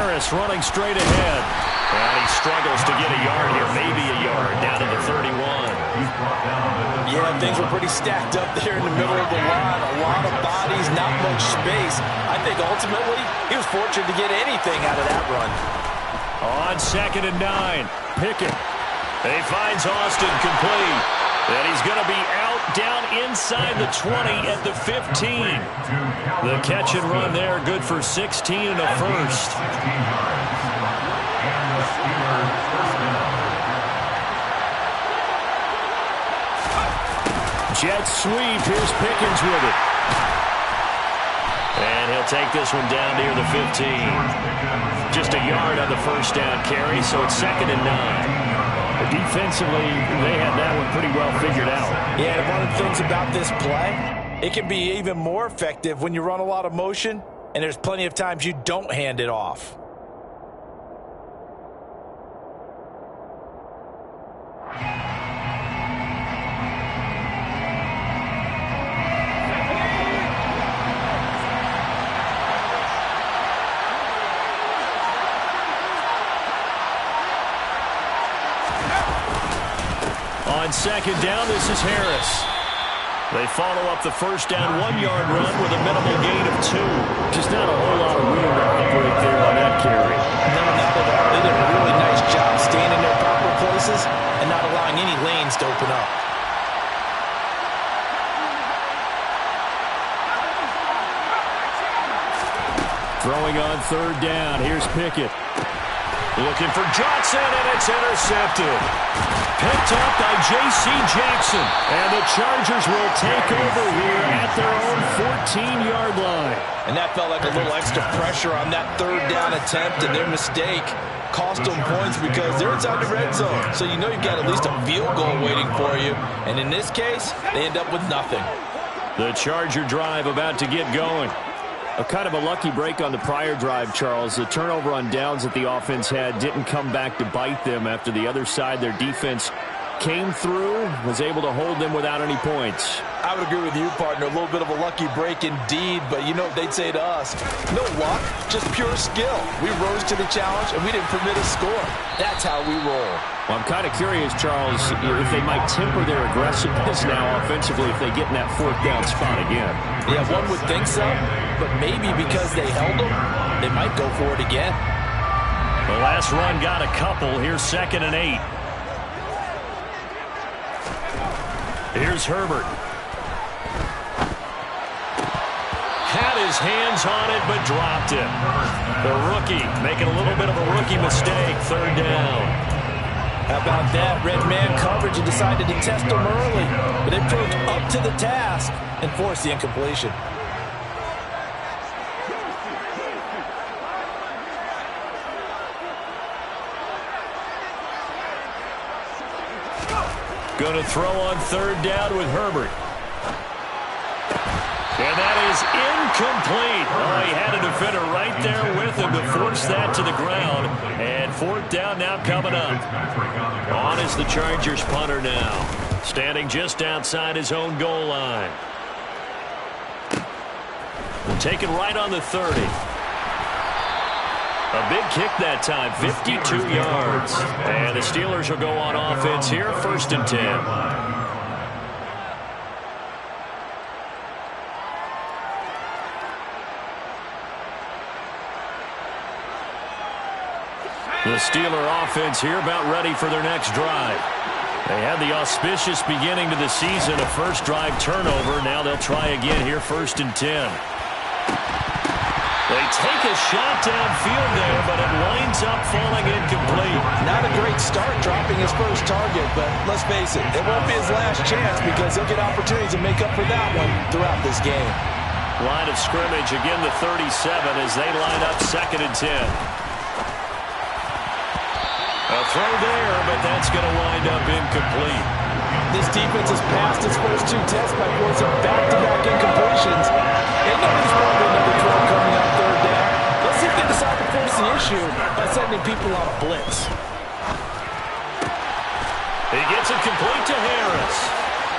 Harris running straight ahead. And he struggles to get a yard here, maybe a yard, down to the 31. Yeah, things were pretty stacked up there in the middle of the line. A lot of bodies, not much space. I think ultimately he was fortunate to get anything out of that run. On 2nd and 9, Pickett. He finds Austin complete. And he's going to be out down inside the 20 at the 15. The catch and run there, good for 16 and a first. Jet sweep. Here's Pickens with it. And he'll take this one down near the 15. Just a yard on the first down carry, so it's 2nd and 9. Defensively, they had that one pretty well figured out. Yeah, and one of the things about this play, it can be even more effective when you run a lot of motion, and there's plenty of times you don't hand it off. On 2nd down, this is Harris. They follow up the first down 1-yard run with a minimal gain of 2. Just not a whole lot of room to operate there on that carry. No, not at all. They did a really nice job staying in their proper places and not allowing any lanes to open up. Throwing on 3rd down, here's Pickett. Looking for Johnson, and it's intercepted. Picked up by J.C. Jackson. And the Chargers will take over here at their own 14-yard line. And that felt like a little extra pressure on that 3rd down attempt, and their mistake cost them points because they're inside the red zone. So you know you've got at least a field goal waiting for you. And in this case, they end up with nothing. The Charger drive about to get going. A kind of a lucky break on the prior drive, Charles. The turnover on downs that the offense had didn't come back to bite them after the other side. Their defense came through, was able to hold them without any points. I would agree with you, partner. A little bit of a lucky break indeed, but you know what they'd say to us? No luck, just pure skill. We rose to the challenge, and we didn't permit a score. That's how we roll. Well, I'm kind of curious, Charles, if they might temper their aggressiveness now offensively if they get in that 4th down spot again. Yeah, one would think so, but maybe because they held them, they might go for it again. The last run got a couple. Here's 2nd and 8. Here's Herbert. Had his hands on it, but dropped it. The rookie making a little bit of a rookie mistake. 3rd down. How about that? Red man coverage and decided to test them early, but they proved up to the task and forced the incompletion. Going to throw on 3rd down with Herbert. And that is incomplete. Oh, he had a defender right there with him to force that to the ground. And 4th down now coming up. On is the Chargers punter now. Standing just outside his own goal line. We'll take it right on the 30. A big kick that time, 52 yards. And the Steelers will go on offense here, 1st and 10. The Steeler offense here about ready for their next drive. They had the auspicious beginning to the season, a first drive turnover. Now they'll try again here, 1st and 10. They take a shot downfield there, but it winds up falling incomplete. Not a great start dropping his first target, but let's face it, it won't be his last chance because he'll get opportunities to make up for that one throughout this game. Line of scrimmage, again the 37 as they line up 2nd and 10. A throw there, but that's going to wind up incomplete. This defense has passed its first 2 tests by forcing back-to-back incompletions. They know there's probably another throw coming out 3rd down. Let's see if they decide to force the issue by sending people on a blitz. He gets it complete to Harris.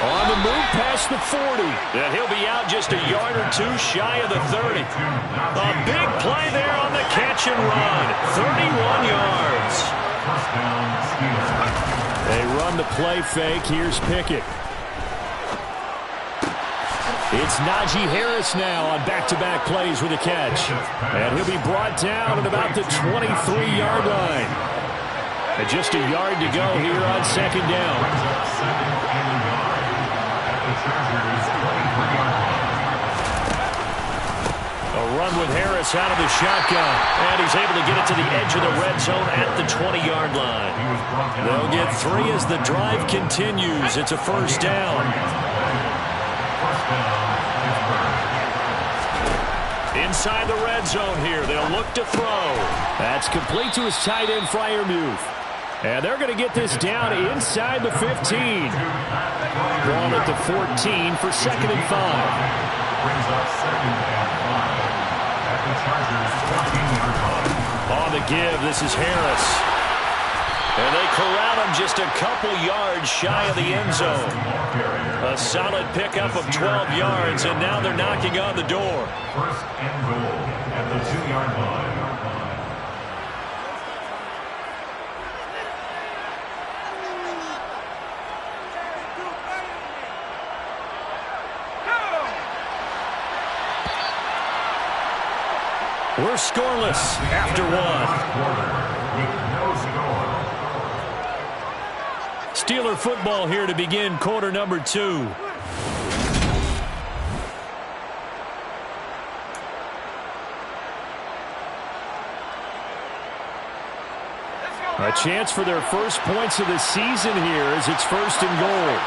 On the move past the 40. And he'll be out just a yard or 2 shy of the 30. A big play there on the catch catch and run. 31 yards. They run the play fake. Here's Pickett. It's Najee Harris now on back-to-back plays with a catch. And he'll be brought down at about the 23-yard line. And just a yard to go here on second down. A run with Harris out of the shotgun. And he's able to get it to the edge of the red zone at the 20-yard line. They'll get 3 as the drive continues. It's a first down. Inside the red zone here. They'll look to throw. That's complete to his tight end, Freiermuth. And they're going to get this down inside the 15. Ball at the 14 for 2nd and 5. Brings up 2nd and 5 at the Chargers' 14-yard line. On the give, this is Harris. And they corral him just a couple yards shy of the end zone. A solid pickup of 12 yards, and now they're knocking on the door. First and goal at the 2-yard line. We're scoreless after 1. Steeler football here to begin quarter number 2. A chance for their first points of the season here as it's 1st and goal.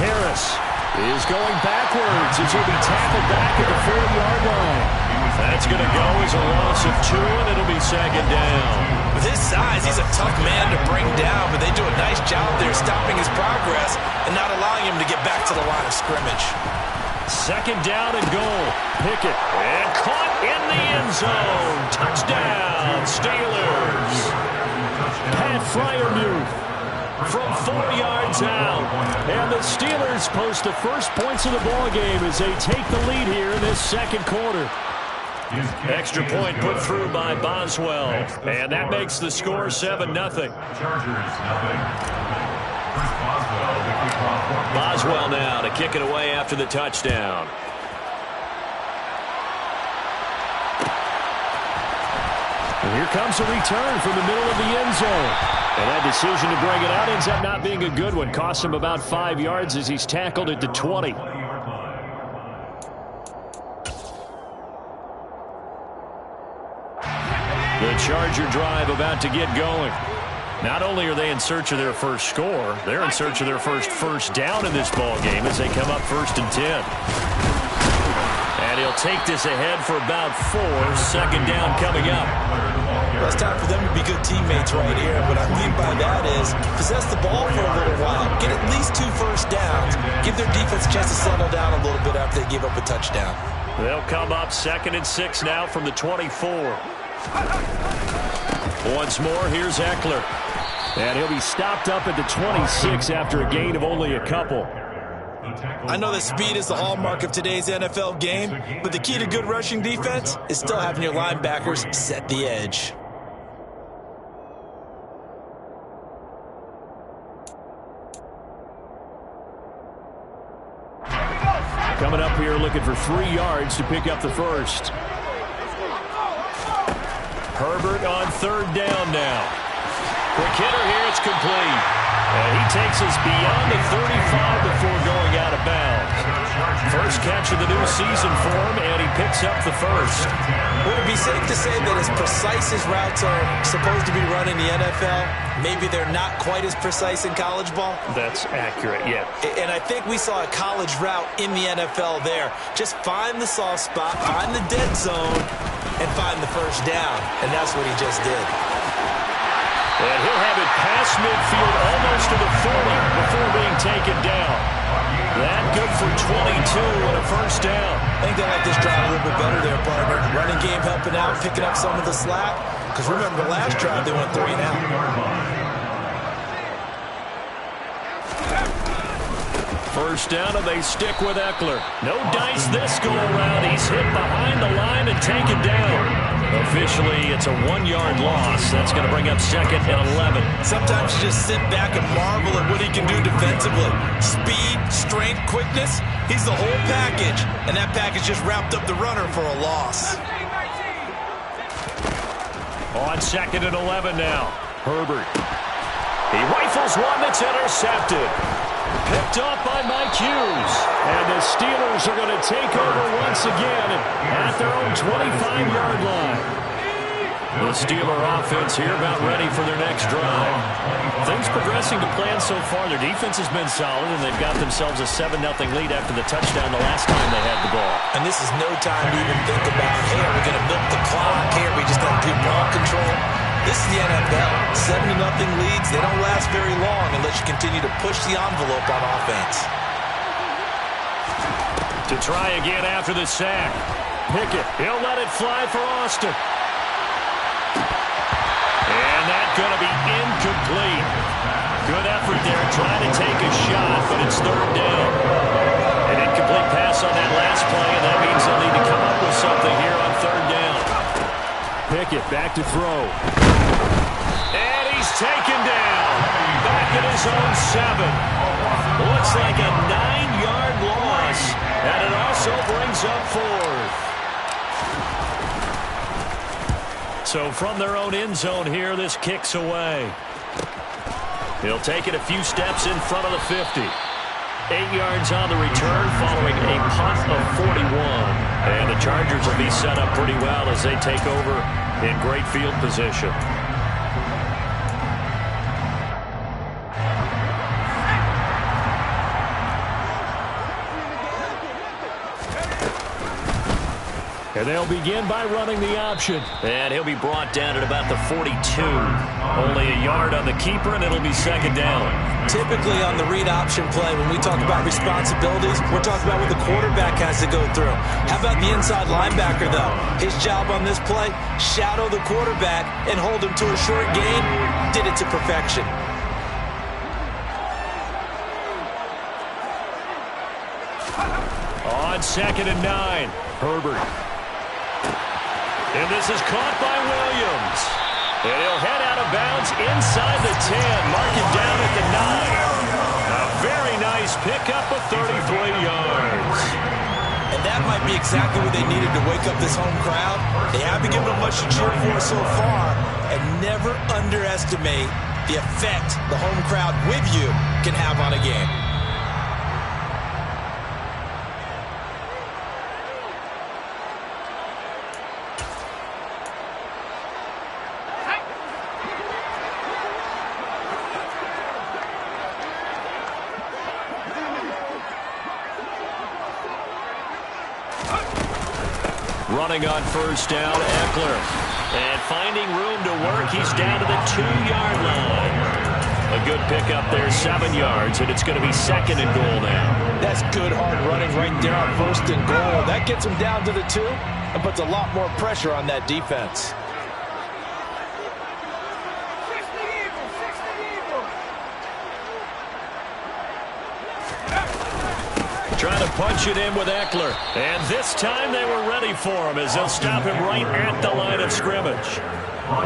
Harris is going backwards as he'll be tackled back at the 4-yard line. That's going to go as a loss of 2, and it'll be 2nd down. With his size, he's a tough man to bring down, but they do a nice job there stopping his progress and not allowing him to get back to the line of scrimmage. 2nd down and goal. Pickett, and caught in the end zone. Touchdown, Steelers. Pat Freiermuth from 4 yards out. And the Steelers post the first points of the ballgame as they take the lead here in this 2nd quarter. Extra point put through by Boswell. And that makes the score 7-0. Boswell now to kick it away after the touchdown. And here comes a return from the middle of the end zone. And that decision to bring it out ends up not being a good one. Costs him about 5 yards as he's tackled at the 20. The Charger drive about to get going. Not only are they in search of their first score, they're in search of their first down in this ball game as they come up 1st and 10. And he'll take this ahead for about 4. 2nd down coming up. Well, it's time for them to be good teammates right here. What I mean by that is possess the ball for a little while, get at least 2 first downs, give their defense a chance to settle down a little bit after they give up a touchdown. They'll come up 2nd and 6 now from the 24. Once more, here's Eckler. And he'll be stopped up at the 26 after a gain of only a couple. I know that speed is the hallmark of today's NFL game, but the key to good rushing defense is still having your linebackers set the edge. Coming up here looking for 3 yards to pick up the first. Herbert on 3rd down now. Quick hitter here, it's complete. And he takes us beyond the 35 before going out of bounds. First catch of the new season for him, and he picks up the first. Would it be safe to say that as precise as routes are supposed to be run in the NFL, maybe they're not quite as precise in college ball? That's accurate, yeah. And I think we saw a college route in the NFL there. Just find the soft spot, find the dead zone, and find the first down. And that's what he just did. And he'll have it past midfield almost to the 40 before being taken down. That good for 22 and a first down. I think they like this drive a little bit better there, partner. Running game helping out, picking up some of the slack. Because remember, the last drive they went 3 and out. First down, and they stick with Eckler. No dice this go-around. He's hit behind the line and taken down. Officially, it's a 1-yard loss. That's going to bring up 2nd and 11. Sometimes you just sit back and marvel at what he can do defensively. Speed, strength, quickness. He's the whole package. And that package just wrapped up the runner for a loss. On 2nd and 11 now. Herbert. He rifles one that's intercepted. Picked off by Mike Hughes. And the Steelers are going to take over once again at their own 25-yard line. The Steeler offense here about ready for their next drive. Things progressing to plan so far. Their defense has been solid, and they've got themselves a 7-0 lead after the touchdown the last time they had the ball. And this is no time to even think about, hey, are we going to milk the clock? Hey, are we just going to do ball control? This is the NFL. 7-0 leads, they don't last very long unless you continue to push the envelope on offense. To try again after the sack. Pickett, he'll let it fly for Austin. And that's going to be incomplete. Good effort there trying to take a shot, but it's 3rd down. An incomplete pass on that last play, and that means they'll need to come up with something here on 3rd down. Pickett back to throw. And he's taken down. Back at his own 7. Looks like a 9-yard loss, and it also brings up 4th. So from their own end zone here, this kicks away. He'll take it a few steps in front of the 50. 8 yards on the return following a punt of 41. And the Chargers will be set up pretty well as they take over in great field position. And they'll begin by running the option. And he'll be brought down at about the 42. Only a yard on the keeper, and it'll be 2nd down. Typically on the read option play, when we talk about responsibilities, we're talking about what the quarterback has to go through. How about the inside linebacker, though? His job on this play, shadow the quarterback and hold him to a short gain. Did it to perfection. On 2nd and 9, Herbert. And this is caught by Williams. And he'll head out of bounds inside the 10. Mark him down at the 9. A very nice pickup of 33 yards. And that might be exactly what they needed to wake up this home crowd. They haven't given them much to cheer for so far. And never underestimate the effect the home crowd with you can have on a game. Running on 1st down, Eckler. And finding room to work, he's down to the 2-yard line. A good pickup there, 7 yards, and it's going to be 2nd and goal now. That's good hard running right there on 1st and goal. That gets him down to the 2 and puts a lot more pressure on that defense. Trying to punch it in with Eckler. And this time they were ready for him as they'll stop him right at the line of scrimmage.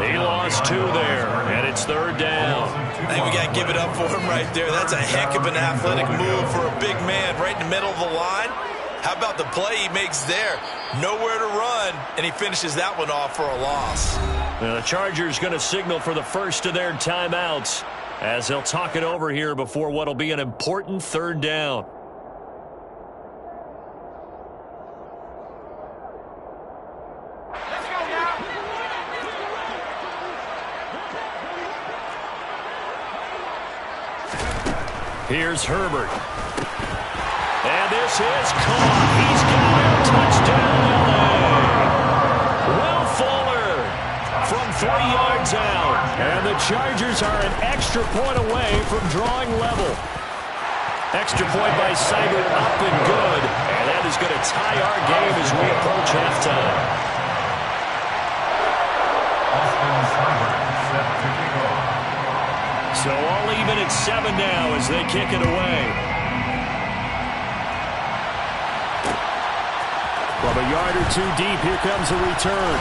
He lost 2 there, and it's 3rd down. I think we got to give it up for him right there. That's a heck of an athletic move for a big man right in the middle of the line. How about the play he makes there? Nowhere to run, and he finishes that one off for a loss. The Chargers going to signal for the first of their timeouts as they'll talk it over here before what will be an important 3rd down. Here's Herbert. And this is caught. He's got a touchdown, LA. Will Fuller from 3 yards out. And the Chargers are an extra point away from drawing level. Extra point by Seibert up and good. And that is going to tie our game as we approach halftime. Austin Seibert set to kick off. So all even at 7 now as they kick it away. From a yard or two deep, here comes a return.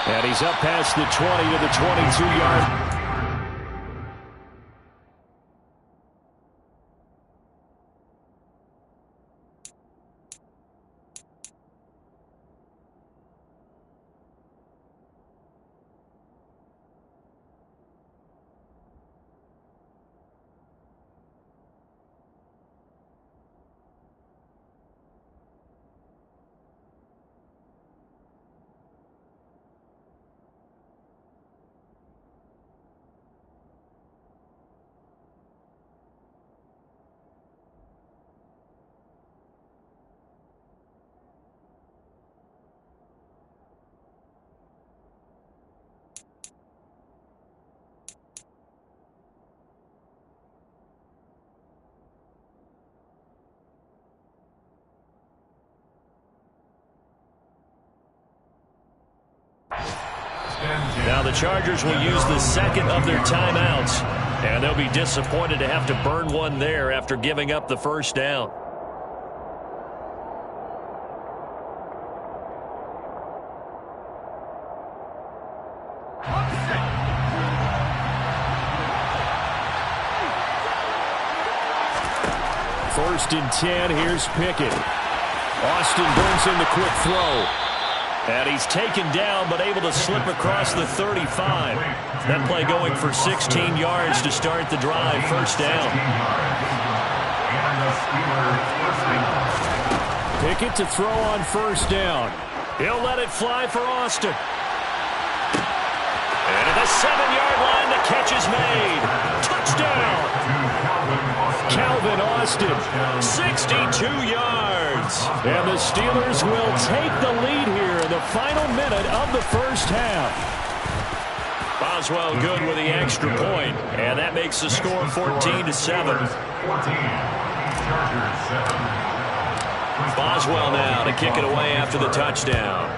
And he's up past the 20 to the 22-yard. Now the Chargers will use the second of their timeouts, and they'll be disappointed to have to burn one there after giving up the first down. First and 10, here's Pickett. Austin brings in the quick throw. And he's taken down, but able to slip across the 35. That play going for 16 yards to start the drive. First down. Pickett to throw on first down. He'll let it fly for Austin. And at the 7-yard line, the catch is made. Touchdown. Calvin Austin, 62 yards. And the Steelers will take the lead here in the final minute of the first half. Boswell good with the extra point, and that makes the score 14-7. Boswell now to kick it away after the touchdown.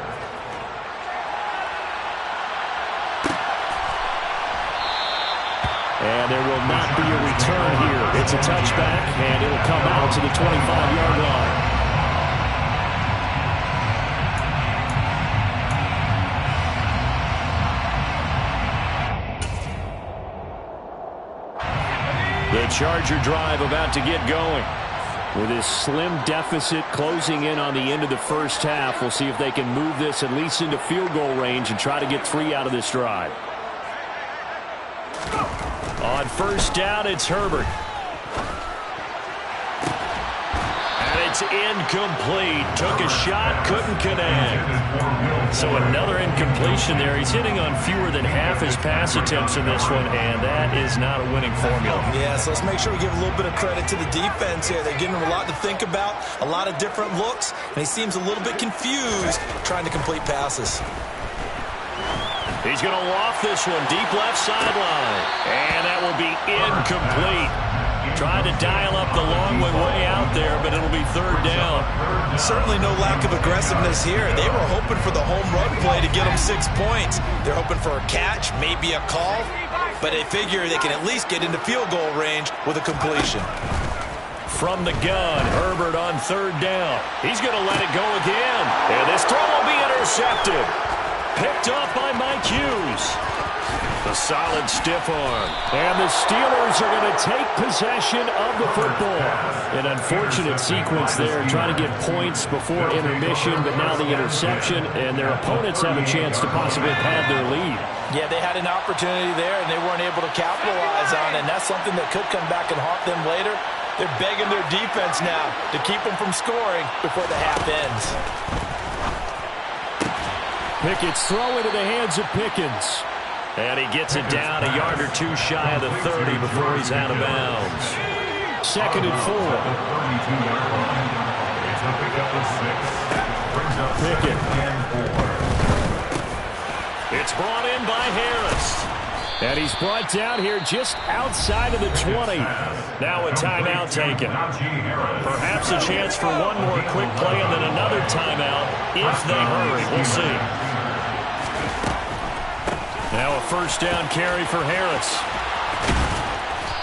And there will not be a return here. It's a touchback, and it'll come out to the 25-yard line. The Charger drive about to get going. With this slim deficit closing in on the end of the first half, we'll see if they can move this at least into field goal range and try to get 3 out of this drive. On first down, it's Herbert. And it's incomplete. Took a shot, couldn't connect. So another incompletion there. He's hitting on fewer than half his pass attempts in this one, and that is not a winning formula. Yeah, so let's make sure we give a little bit of credit to the defense here. They're giving him a lot to think about, a lot of different looks, and he seems a little bit confused trying to complete passes. He's going to loft this one deep left sideline. And that will be incomplete. Tried to dial up the long way out there, but it'll be third down. Certainly no lack of aggressiveness here. They were hoping for the home run play to get them 6 points. They're hoping for a catch, maybe a call, but they figure they can at least get into field goal range with a completion. From the gun, Herbert on third down. He's going to let it go again. And this throw will be intercepted. Picked up by Mike Hughes. A solid stiff arm. And the Steelers are going to take possession of the football. An unfortunate sequence there, trying to get points before intermission, but now the interception, and their opponents have a chance to possibly pad their lead. Yeah, they had an opportunity there, and they weren't able to capitalize on it, and that's something that could come back and haunt them later. They're begging their defense now to keep them from scoring before the half ends. Pickett's throw into the hands of Pickens. And he gets it down a yard or two shy of the 30 before he's out of bounds. Second and 4. Pickett. It's brought in by Harris. And he's brought down here just outside of the 20. Now a timeout taken. Perhaps a chance for one more quick play and then another timeout if they hurry. We'll see. Now a first down carry for Harris.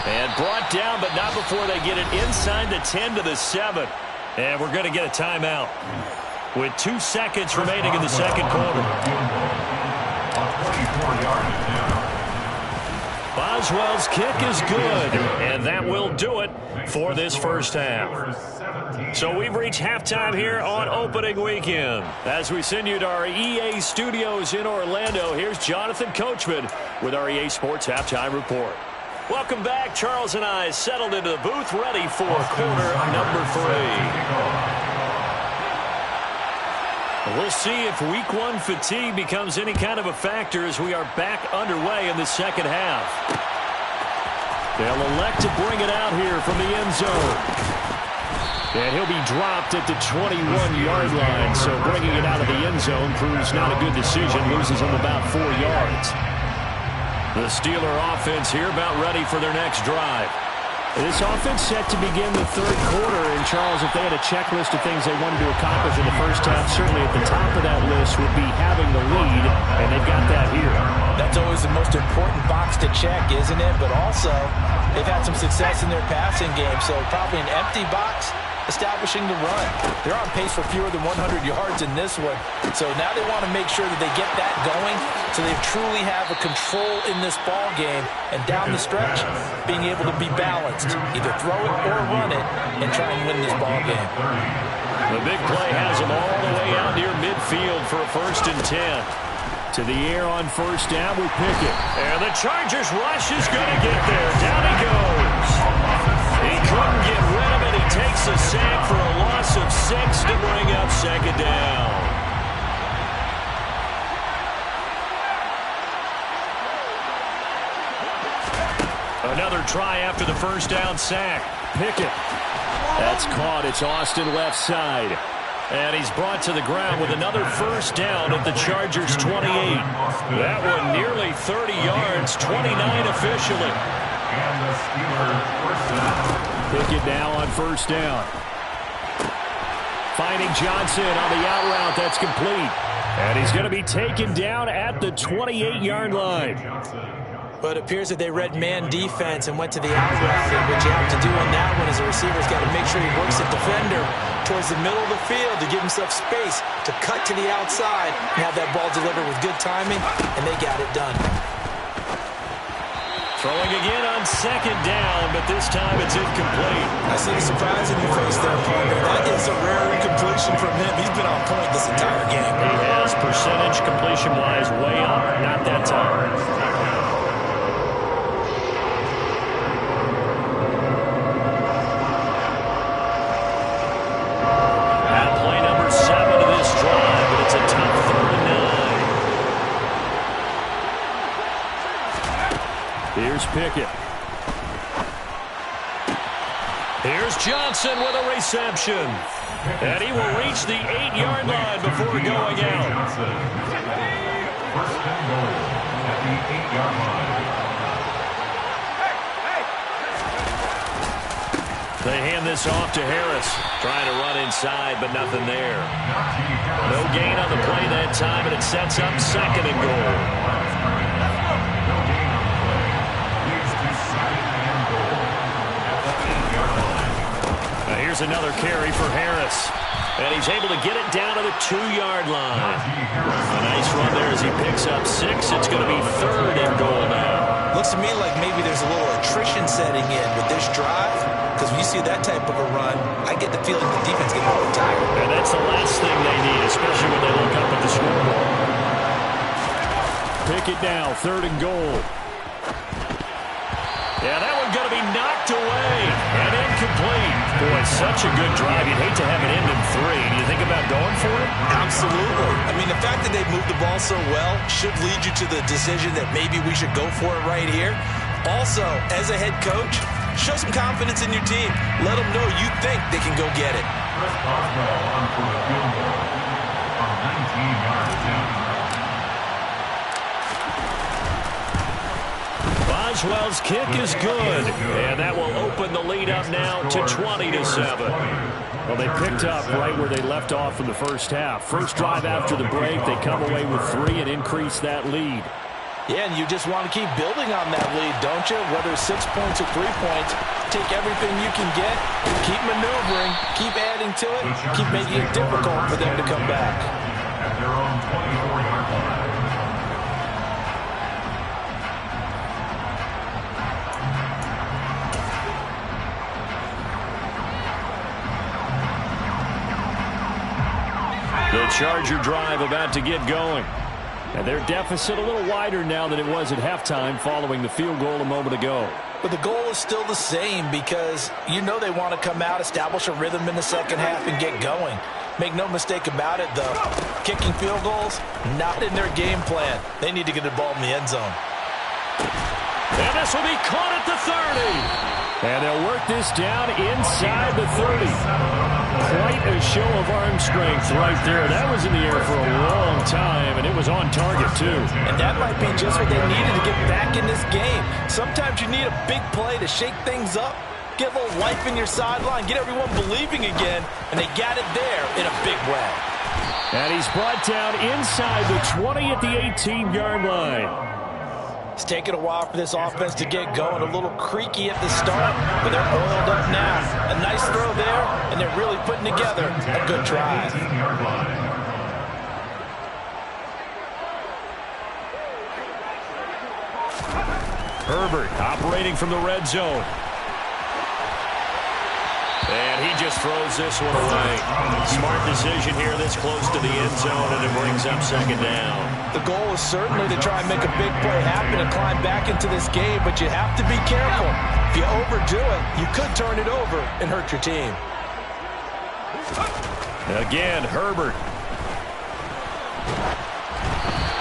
And brought down, but not before they get it inside the 10 to the 7. And we're going to get a timeout. with 2 seconds remaining in the second quarter. Boswell's kick is good, and that will do it for this first half. So we've reached halftime here on opening weekend. As we send you to our EA studios in Orlando, here's Jonathan Coachman with our EA Sports Halftime Report. Welcome back. Charles and I settled into the booth, ready for quarter number 3. We'll see if week 1 fatigue becomes any kind of a factor as we are back underway in the second half. They'll elect to bring it out here from the end zone. And he'll be dropped at the 21-yard line, so bringing it out of the end zone proves not a good decision, loses him about 4 yards. The Steeler offense here about ready for their next drive. This offense set to begin the third quarter, and Charles, if they had a checklist of things they wanted to accomplish in the first half, certainly at the top of that list would be having the lead, and they've got that here. That's always the most important box to check, isn't it? But also, they've had some success in their passing game, so probably an empty box establishing the run. They're on pace for fewer than 100 yards in this one. So now they want to make sure that they get that going so they truly have a control in this ball game. And down the stretch, being able to be balanced. Either throw it or run it and try and win this ball game. The big play has them all the way out near midfield for a 1st and 10. To the air on first down with Pickett. And the Chargers rush is going to get there. Down he goes. He couldn't get rid of it. He takes a sack for a loss of 6 to bring up second down. Another try after the first down sack. Pickett. That's caught. It's Austin left side. And he's brought to the ground with another first down at the Chargers' 28. That one nearly 30 yards, 29 officially. And the Steelers first down. Pickett now on first down. Finding Johnson on the out route. That's complete. And he's going to be taken down at the 28-yard line. But it appears that they read man defense and went to the out route. And what you have to do on that one is the receiver's got to make sure he works the defender towards the middle of the field to give himself space to cut to the outside and have that ball delivered with good timing, and they got it done. Throwing again on second down, but this time it's incomplete. I see the surprise in your face there, partner. That is a rare incompletion from him. He's been on point this entire game. He has percentage completion-wise way up, not that time. Here's Pickett. Here's Johnson with a reception. And he will reach the 8-yard line before going out. First and goal at the 8-yard line. They hand this off to Harris. Trying to run inside, but nothing there. No gain on the play that time, and it sets up second and goal. Here's another carry for Harris. And he's able to get it down to the 2-yard line. A nice run there as he picks up 6. It's going to be third and goal now. Looks to me like maybe there's a little attrition setting in with this drive. Because when you see that type of a run, I get the feeling the defense gets a little tired. And that's the last thing they need, especially when they look up at the scoreboard. Pick it now, third and goal. Yeah, that one's going to be knocked away and incomplete. Boy, such a good drive. You'd hate to have it end in 3. Do you think about going for it? Absolutely. I mean, the fact that they've moved the ball so well should lead you to the decision that maybe we should go for it right here. Also, as a head coach, show some confidence in your team. Let them know you think they can go get it. Chris Boswell on for the field goal from 19 yards out. Boswell's kick is good, and that will open the lead up now to 20-7. Well, they picked up right where they left off in the first half. First drive after the break, they come away with 3 and increase that lead. Yeah, and you just want to keep building on that lead, don't you? Whether it's 6 points or 3 points, take everything you can get, keep maneuvering, keep adding to it, keep making it difficult for them to come back. At their own 24-yard line. The Charger drive about to get going. And their deficit a little wider now than it was at halftime following the field goal a moment ago. But the goal is still the same because you know they want to come out, establish a rhythm in the second half, and get going. Make no mistake about it, though. Kicking field goals, not in their game plan. They need to get the ball in the end zone. And this will be caught at the 30. And they'll work this down inside the 30. Quite a show of arm strength right there. That was in the air for a long time, and it was on target, too. And that might be just what they needed to get back in this game. Sometimes you need a big play to shake things up, get a little life in your sideline, get everyone believing again, and they got it there in a big way. And he's brought down inside the 20 at the 18-yard line. It's taken a while for this offense to get going. A little creaky at the start, but they're oiled up now. A nice throw there, and they're really putting together a good drive. Herbert operating from the red zone. And he just throws this one away. Smart decision here this close to the end zone, and it brings up second down. The goal is certainly to try and make a big play happen and climb back into this game, but you have to be careful. If you overdo it, you could turn it over and hurt your team. Again, Herbert.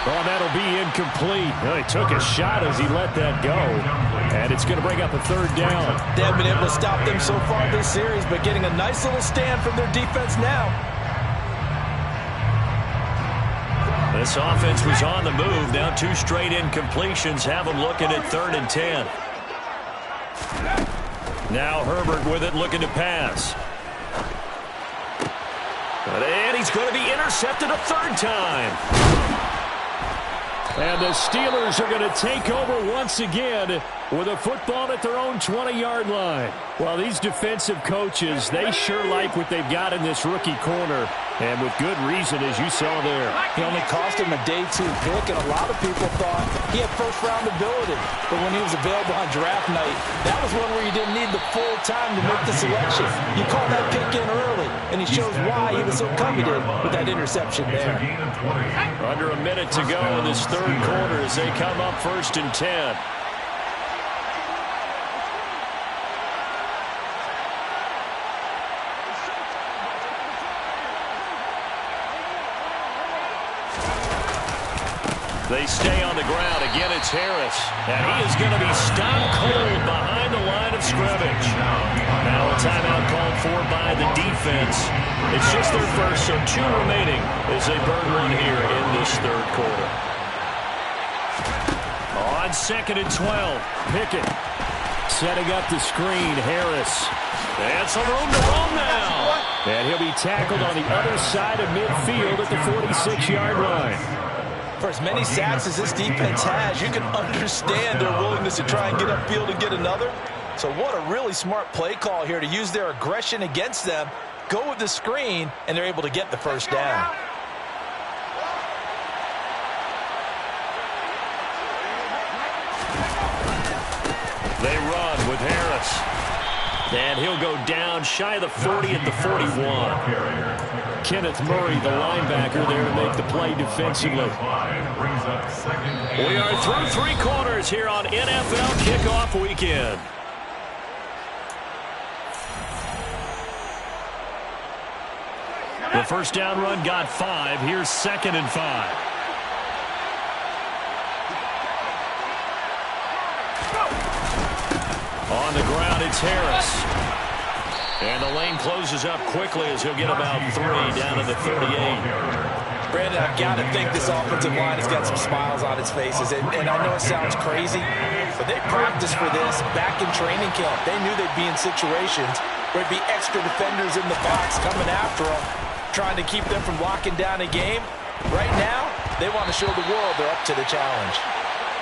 Oh, that'll be incomplete. Well, he took a shot as he let that go. And it's going to bring up a third down. They haven't been able to stop them so far this series, but getting a nice little stand from their defense now. This offense was on the move. Now 2 straight incompletions have them looking at 3rd and 10. Now Herbert with it, looking to pass. And he's going to be intercepted a 3rd time. And the Steelers are going to take over once again with a football at their own 20-yard line. Well, these defensive coaches, they sure like what they've got in this rookie corner. And with good reason, as you saw there. He only cost him a day 2 pick, and a lot of people thought he had first-round ability. But when he was available on draft night, that was one where you didn't need the full time to make the selection. You called that pick in early, and he shows why he was so coveted with that interception there. Under a minute to go in this 3rd quarter as they come up 1st and 10. They stay on the ground. Again, it's Harris. And he is going to be stopped cold behind the line of scrimmage. Now a timeout called for by the defense. It's just their first, so 2 remaining as they burn one here in this 3rd quarter. On 2nd and 12, Pickett setting up the screen. Harris. And some room to roam now. And he'll be tackled on the other side of midfield at the 46-yard line. For as many sacks as this defense has, you can understand their willingness to try and get upfield and get another. So what a really smart play call here to use their aggression against them, go with the screen, and they're able to get the first down. They run with Harris. And he'll go down shy of the 40 at the 41. Kenneth Murray, the linebacker, there to make the play defensively. We are through 3 quarters here on NFL Kickoff Weekend. The first down run got 5. Here's 2nd and 5. On the ground, it's Harris. And the lane closes up quickly as he'll get about 3 down to the 38. Brandon, I've got to think this offensive line has got some smiles on its faces. And I know it sounds crazy, but they practiced for this back in training camp. They knew they'd be in situations where there'd be extra defenders in the box coming after them, trying to keep them from locking down a game. Right now, they want to show the world they're up to the challenge.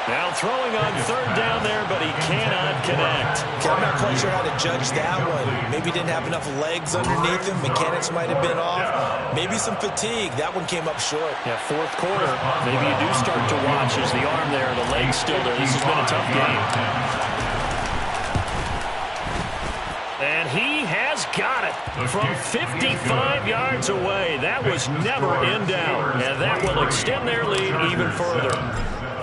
Now throwing on third down there, but he cannot connect. Okay, I'm not quite sure how to judge that one. Maybe he didn't have enough legs underneath him. Mechanics might have been off. Maybe some fatigue. That one came up short. Yeah, fourth quarter. Maybe you do start to watch as the arm there, the leg's still there. This has been a tough game. And he has got it from 55 yards away. That was never in doubt. And that will extend their lead even further.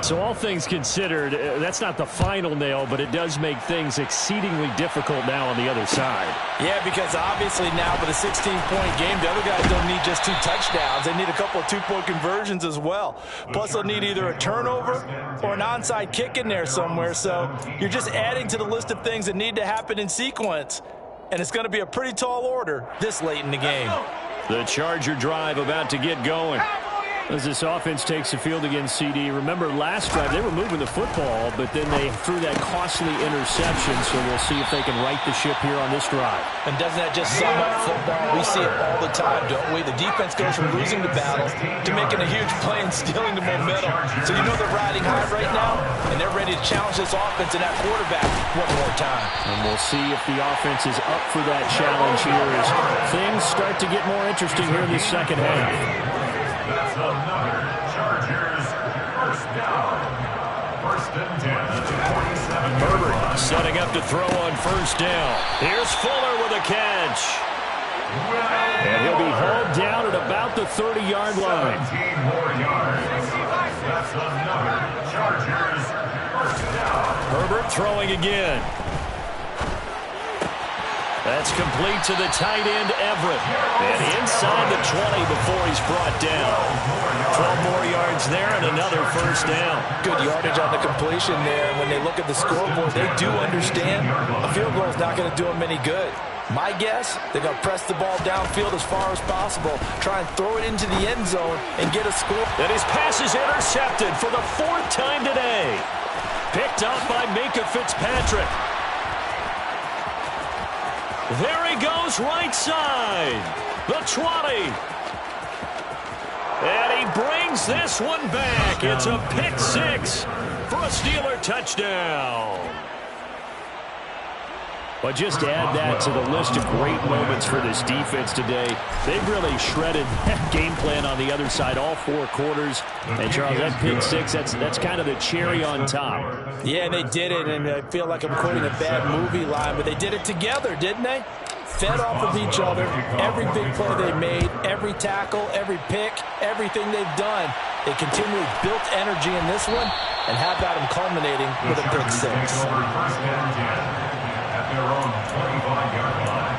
So all things considered, that's not the final nail, but it does make things exceedingly difficult now on the other side. Yeah, because obviously now with a 16-point game, the other guys don't need just 2 touchdowns. They need a couple of 2-point conversions as well. Plus, they'll need either a turnover or an onside kick in there somewhere. So you're just adding to the list of things that need to happen in sequence. And it's going to be a pretty tall order this late in the game. The Charger drive about to get going. As this offense takes the field against CD. Remember, last drive, they were moving the football, but then they threw that costly interception, so we'll see if they can right the ship here on this drive. And doesn't that just sum up football? We see it all the time, don't we? The defense goes from losing the battle to making a huge play and stealing the momentum. So you know they're riding high right now, and they're ready to challenge this offense and that quarterback one more time. And we'll see if the offense is up for that challenge here as things start to get more interesting here in the second half. That's another Chargers first down. First and 10 at the 47. Herbert setting up to throw on first down. Here's Fuller with a catch. And he'll be hauled down at about the 30-yard line. 17 more yards. That's another Chargers first down. Herbert throwing again. That's complete to the tight end, Everett. And inside the 20 before he's brought down. 12 more yards there and another first down. Good yardage on the completion there. When they look at the scoreboard, they do understand a field goal is not going to do them any good. My guess, they're going to press the ball downfield as far as possible, try and throw it into the end zone and get a score. And his pass is intercepted for the 4th time today. Picked up by Minkah Fitzpatrick. There he goes, right side. The 20. And he brings this one back. It's a pick 6 for a Steeler touchdown. But just add that to the list of great moments for this defense today. They've really shredded that game plan on the other side all 4 quarters. And, Charles, that pick 6, that's kind of the cherry on top. Yeah, they did it, and I feel like I'm quoting a bad movie line, but they did it together, didn't they? Fed off of each other, every big play they made, every tackle, every pick, everything they've done. They continually built energy in this one, and how about them culminating with a pick 6. Their own 25-yard line.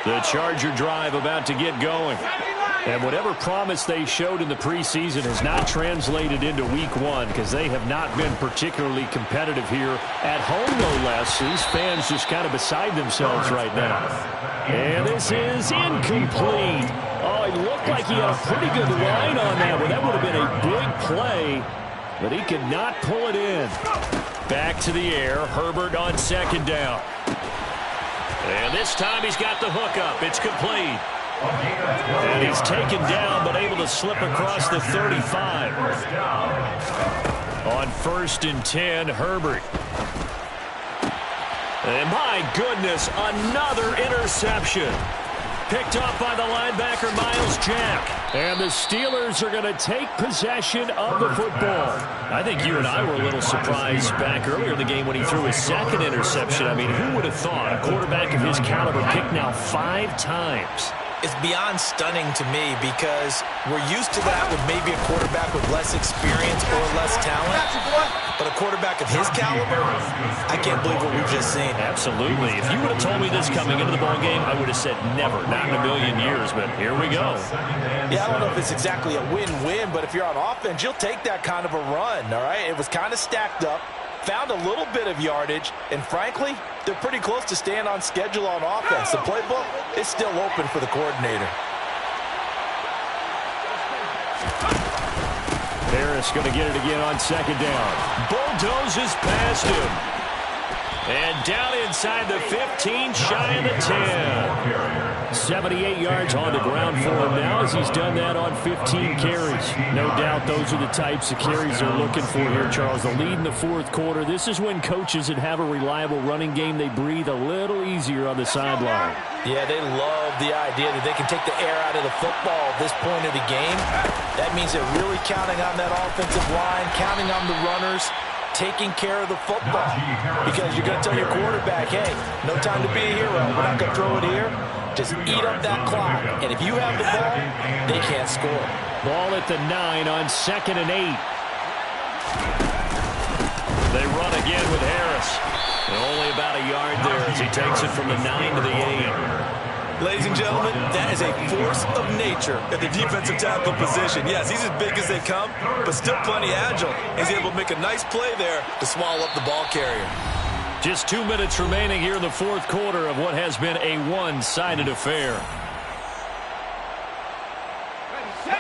The Charger drive about to get going. And whatever promise they showed in the preseason has not translated into week 1 because they have not been particularly competitive here at home, no less. These fans just kind of beside themselves right now. And this is incomplete. Oh, it looked like he had a pretty good line on that one. That would have been a big play, but he could not pull it in. Back to the air. Herbert on second down. And this time he's got the hook up. It's complete. And he's taken down, but able to slip across the 35. On 1st and 10, Herbert. And my goodness, another interception. Picked off by the linebacker, Miles Jack. And the Steelers are going to take possession of the football. I think you and I were a little surprised back earlier in the game when he threw his 2nd interception. I mean, who would have thought a quarterback of his caliber picked now 5 times? It's beyond stunning to me because we're used to that with maybe a quarterback with less experience or less talent. But a quarterback of his caliber, I can't believe what we've just seen. Absolutely. If you would have told me this coming into the ballgame, I would have said never, not in a million years. But here we go. Yeah, I don't know if it's exactly a win-win, but if you're on offense, you'll take that kind of a run, all right? It was kind of stacked up. Found a little bit of yardage, and frankly, they're pretty close to staying on schedule on offense. The playbook is still open for the coordinator. Harris going to get it again on second down. Bulldozes past him. And down inside the 15, shy of the 10. 78 yards on the ground for him now as he's done that on 15 carries. No doubt those are the types of carries they're looking for here, Charles. The lead in the fourth quarter. This is when coaches that have a reliable running game, they breathe a little easier on the sideline. Yeah, they love the idea that they can take the air out of the football at this point of the game. That means they're really counting on that offensive line, counting on the runners, taking care of the football. Because you're going to tell your quarterback, hey, no time to be a hero. We're not going to throw it here. Just eat up that clock. And if you have the ball, they can't score. Ball at the 9 on 2nd and 8. They run again with Harris. And only about a yard there as he takes it from the 9 to the 8. Ladies and gentlemen, that is a force of nature at the defensive tackle position. Yes, he's as big as they come, but still plenty agile. He's able to make a nice play there to swallow up the ball carrier. Just 2 minutes remaining here in the fourth quarter of what has been a one-sided affair.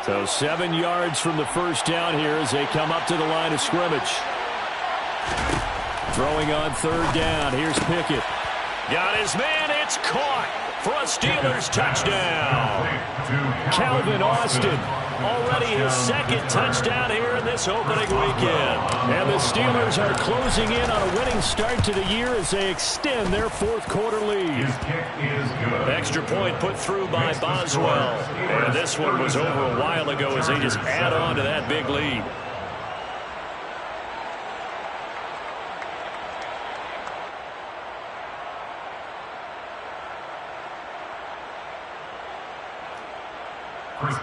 So 7 yards from the first down here as they come up to the line of scrimmage. Throwing on 3rd down. Here's Pickett. Got his man. It's caught for a Steelers touchdown. Calvin Austin, already his 2nd touchdown here in this opening weekend. And the Steelers are closing in on a winning start to the year as they extend their fourth quarter lead. Extra point put through by Boswell. And this one was over a while ago as they just add on to that big lead.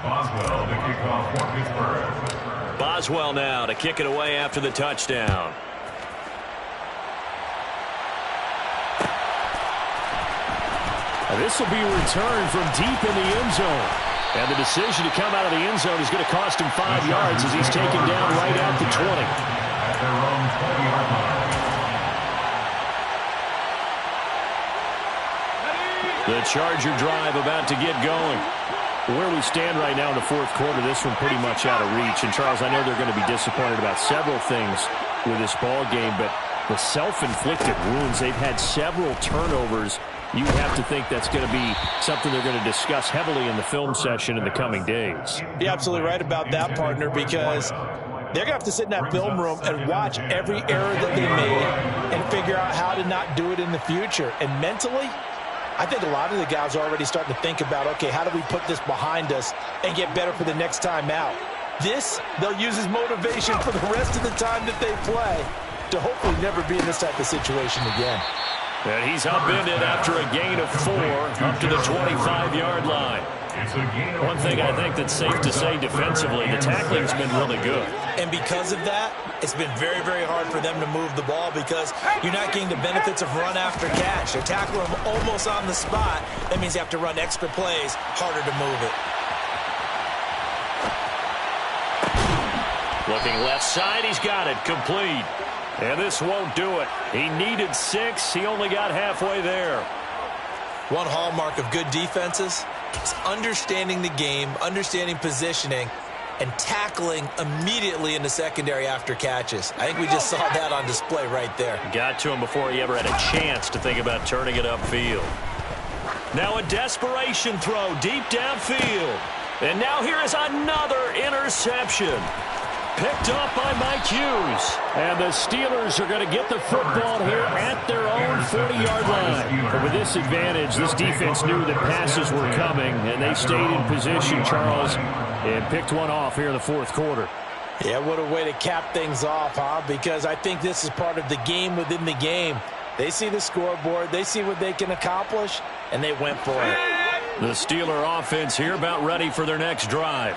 Boswell to kick off for Pittsburgh. Boswell now to kick it away after the touchdown. This will be returned from deep in the end zone. And the decision to come out of the end zone is going to cost him 5 yards as he's taken down right at the 20. At their own 20-yard line. The Charger drive about to get going. Where we stand right now in the fourth quarter, this one pretty much out of reach. And, Charles, I know they're going to be disappointed about several things with this ball game, but the self-inflicted wounds, they've had several turnovers. You have to think that's going to be something they're going to discuss heavily in the film session in the coming days. You're absolutely right about that, partner, because they're going to have to sit in that film room and watch every error that they made and figure out how to not do it in the future. And mentally, I think a lot of the guys are already starting to think about, okay, how do we put this behind us and get better for the next time out? This, they'll use as motivation for the rest of the time that they play to hopefully never be in this type of situation again. And he's upended after a gain of 4 up to the 25-yard line. One thing I think that's safe to say defensively, the tackling's been really good. And because of that, it's been very, very hard for them to move the ball because you're not getting the benefits of run after catch. They're tackling them almost on the spot. That means you have to run extra plays, harder to move it. Looking left side, he's got it, complete. And this won't do it. He needed 6. He only got halfway there. One hallmark of good defenses is understanding the game, understanding positioning, and tackling immediately in the secondary after catches. I think we just saw that on display right there. Got to him before he ever had a chance to think about turning it upfield. Now a desperation throw deep downfield. And now here is another interception. Picked up by Mike Hughes. And the Steelers are going to get the football here at their own 40-yard line. But with this advantage, this defense knew that passes were coming, and they stayed in position, Charles, and picked one off here in the fourth quarter. Yeah, what a way to cap things off, huh? Because I think this is part of the game within the game. They see the scoreboard, they see what they can accomplish, and they went for it. The Steeler offense here about ready for their next drive.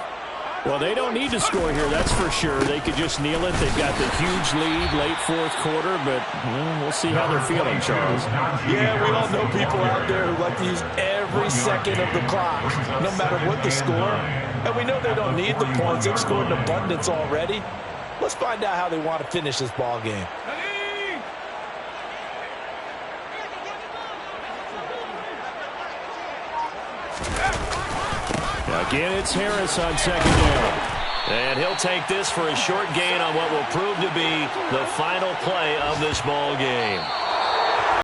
Well, they don't need to score here, that's for sure. They could just kneel it. They've got the huge lead late fourth quarter, but we'll see how they're feeling, Charles. Yeah, we all know people out there who like to use every second of the clock, no matter what the score. And we know they don't need the points. They've scored in abundance already. Let's find out how they want to finish this ball game. Again, it's Harris on second down. And he'll take this for a short gain on what will prove to be the final play of this ball game.